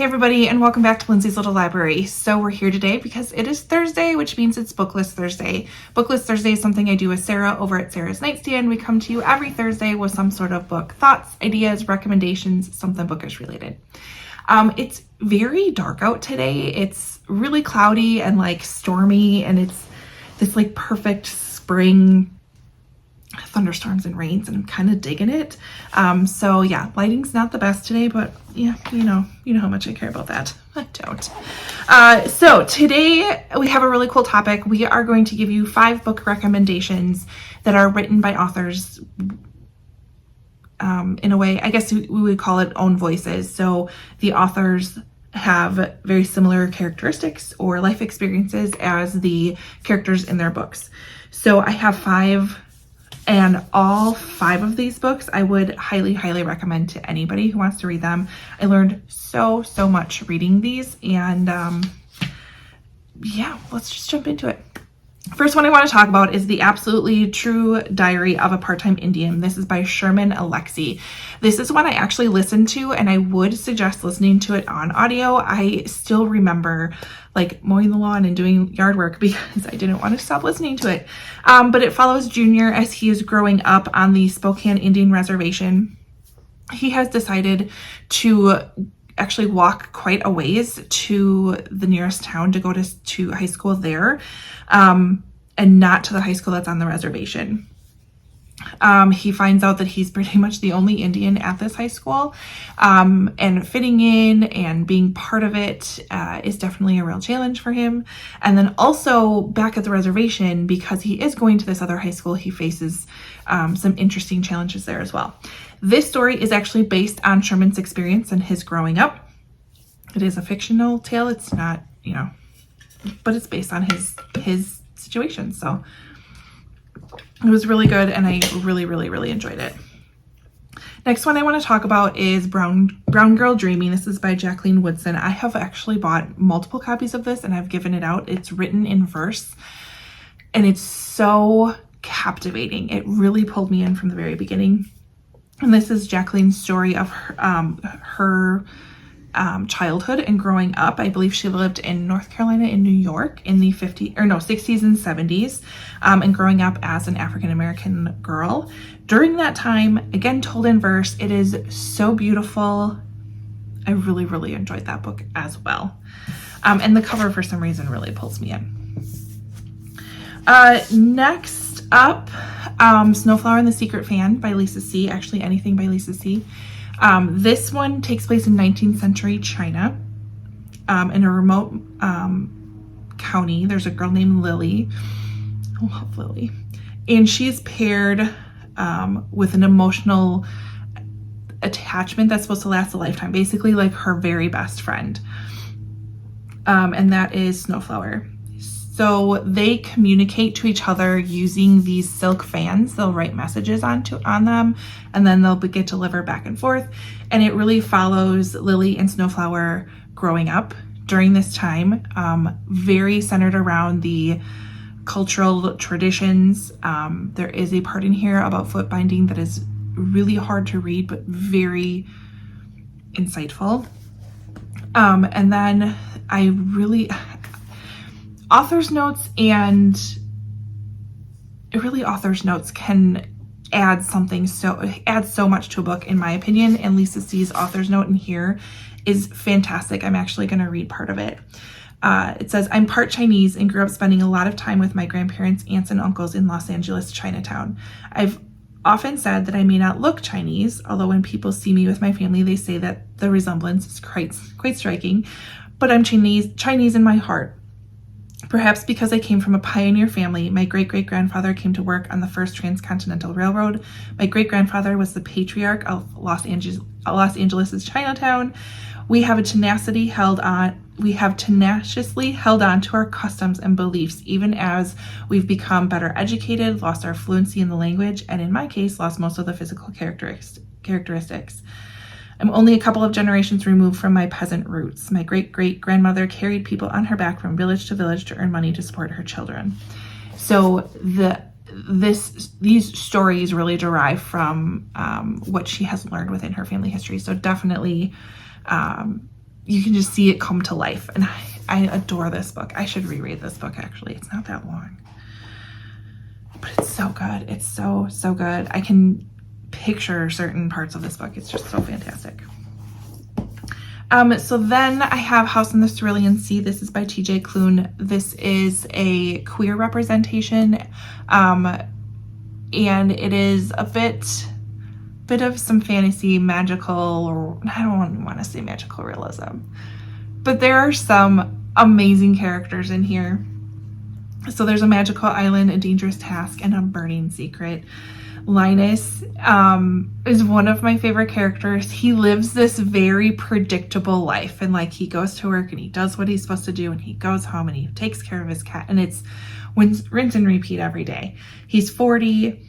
Hey everybody, and welcome back to Lindsey's Little Library. So we're here today because it is Thursday, which means it's BookList Thursday. BookList Thursday is something I do with Sarah over at Sarah's Nightstand. We come to you every Thursday with some sort of book thoughts, ideas, recommendations, something bookish related. It's very dark out today. It's really cloudy and like stormy, and it's this like perfect spring thunderstorms and rains, and I'm kind of digging it. So yeah, lighting's not the best today, but yeah, you know how much I care about that. I don't. So today we have a really cool topic. We are going to give you 5 book recommendations that are written by authors in a way, I guess we would call it own voices. So the authors have very similar characteristics or life experiences as the characters in their books. So I have 5, and all 5 of these books I would highly recommend to anybody who wants to read them. I learned so much reading these, and yeah, let's just jump into it. First one I want to talk about is The Absolutely True Diary of a Part-Time Indian. This is by Sherman Alexie. This is one I actually listened to, and I would suggest listening to it on audio. I still remember like mowing the lawn and doing yard work because I didn't want to stop listening to it. But it follows Junior as he is growing up on the Spokane Indian Reservation. He has decided to actually walk quite a ways to the nearest town to go to high school there, and not to the high school that's on the reservation. He finds out that he's pretty much the only Indian at this high school, and fitting in and being part of it is definitely a real challenge for him. And then also back at the reservation, because he is going to this other high school, he faces some interesting challenges there as well. This story is actually based on Sherman's experience and his growing up. It is a fictional tale. It's not, but it's based on his situation. So it was really good, and I really enjoyed it. Next one I want to talk about is Brown Girl Dreaming. This is by Jacqueline Woodson. I have actually bought multiple copies of this, and I've given it out. It's written in verse, and it's so captivating. It really pulled me in from the very beginning. And this is Jacqueline's story of her childhood and growing up. I believe she lived in North Carolina and New York in the 60s and 70s, and growing up as an African-American girl. During that time, again, told in verse, it is so beautiful. I really enjoyed that book as well. And the cover, for some reason, really pulls me in. Next up, Snowflower and the Secret Fan by Lisa C. Actually, anything by Lisa C. This one takes place in 19th century China, in a remote county. There's a girl named Lily. I love Lily. And she's paired with an emotional attachment that's supposed to last a lifetime, basically like her very best friend. And that is Snowflower. So they communicate to each other using these silk fans. They'll write messages on them, and then they'll get delivered back and forth. And it really follows Lily and Snowflower growing up during this time, very centered around the cultural traditions. There is a part in here about foot binding that is really hard to read, but very insightful. And then author's notes can add so much to a book, in my opinion. And Lisa C's author's note in here is fantastic. I'm actually going to read part of it. It says, I'm part Chinese and grew up spending a lot of time with my grandparents, aunts, and uncles in Los Angeles, Chinatown. I've often said that I may not look Chinese, although when people see me with my family, they say that the resemblance is quite striking. But I'm Chinese in my heart. Perhaps because I came from a pioneer family. My great-great-grandfather came to work on the first transcontinental railroad. My great-grandfather was the patriarch of Los Angeles' Chinatown. We have tenaciously held on to our customs and beliefs, even as we've become better educated, lost our fluency in the language, and in my case, lost most of the physical characteristics. I'm only a couple of generations removed from my peasant roots. My great-great-grandmother carried people on her back from village to village to earn money to support her children. So these stories really derive from what she has learned within her family history. So definitely you can just see it come to life. And I adore this book. I should reread this book, actually. It's not that long. But it's so good. It's so, so good. I can picture certain parts of this book. It's just so fantastic. So then I have House in the Cerulean Sea. This is by TJ Klune. This is a queer representation. And it is a bit of some fantasy, magical, or I don't want to say magical realism, but there are some amazing characters in here. So there's a magical island, a dangerous task, and a burning secret. Linus is one of my favorite characters. He lives this very predictable life, and like he goes to work and he does what he's supposed to do and he goes home and he takes care of his cat, and it's rinse and repeat every day. He's 40.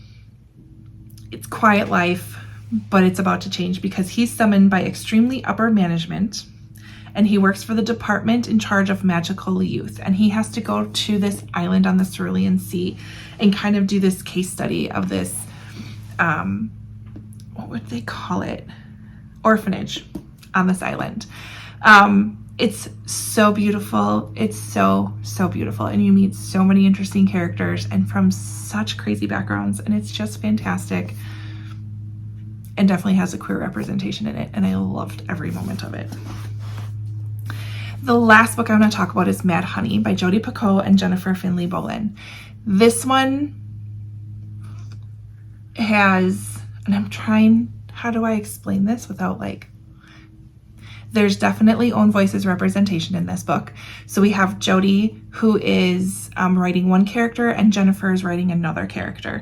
It's quiet life, but it's about to change because he's summoned by extremely upper management, and he works for the department in charge of magical youth, and he has to go to this island on the Cerulean Sea and kind of do this case study of this what would they call it, orphanage on this island. It's so beautiful. It's so beautiful, and you meet so many interesting characters and from such crazy backgrounds, and it's just fantastic, and definitely has a queer representation in it, and I loved every moment of it. The last book I'm going to talk about is Mad Honey by Jodi Picoult and Jennifer Finley Bolin. This one has, and I'm trying, how do I explain this without like, there's definitely own voices representation in this book. So we have Jodi, who is writing one character, and Jennifer is writing another character.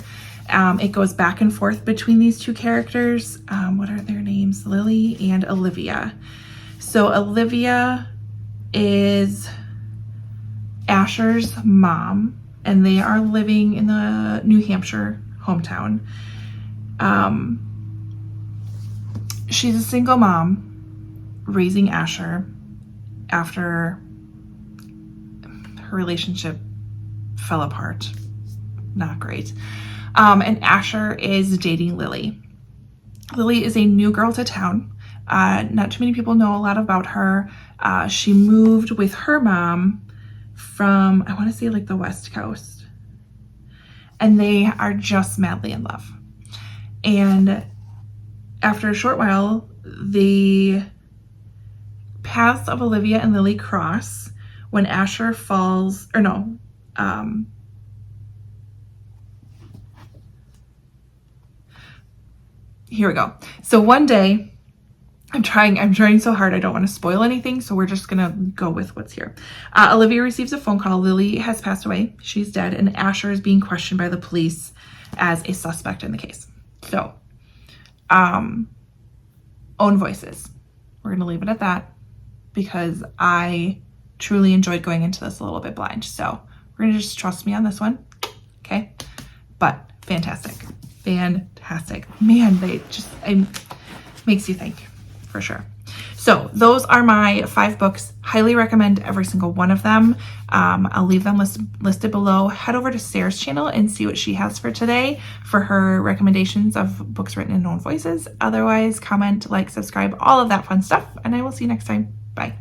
It goes back and forth between these two characters. What are their names? Lily and Olivia. So Olivia is Asher's mom, and they are living in the New Hampshire hometown. She's a single mom raising Asher after her relationship fell apart. Not great. And Asher is dating Lily. Lily is a new girl to town. Not too many people know a lot about her. She moved with her mom from, I want to say like the West Coast. And they are just madly in love. And after a short while, the paths of Olivia and Lily cross when Asher falls, or no, here we go. So one day, I'm trying so hard, I don't want to spoil anything, so we're just gonna go with what's here. Olivia receives a phone call. Lily has passed away. She's dead, and Asher is being questioned by the police as a suspect in the case. So, own voices. We're gonna leave it at that because I truly enjoyed going into this a little bit blind. So we're gonna just trust me on this one, okay? But fantastic. Man, it makes you think, for sure. So those are my 5 books. Highly recommend every single one of them. I'll leave them listed below. Head over to Sarah's channel and see what she has for today for her recommendations of books written in own voices. Otherwise, comment, like, subscribe, all of that fun stuff, and I will see you next time. Bye.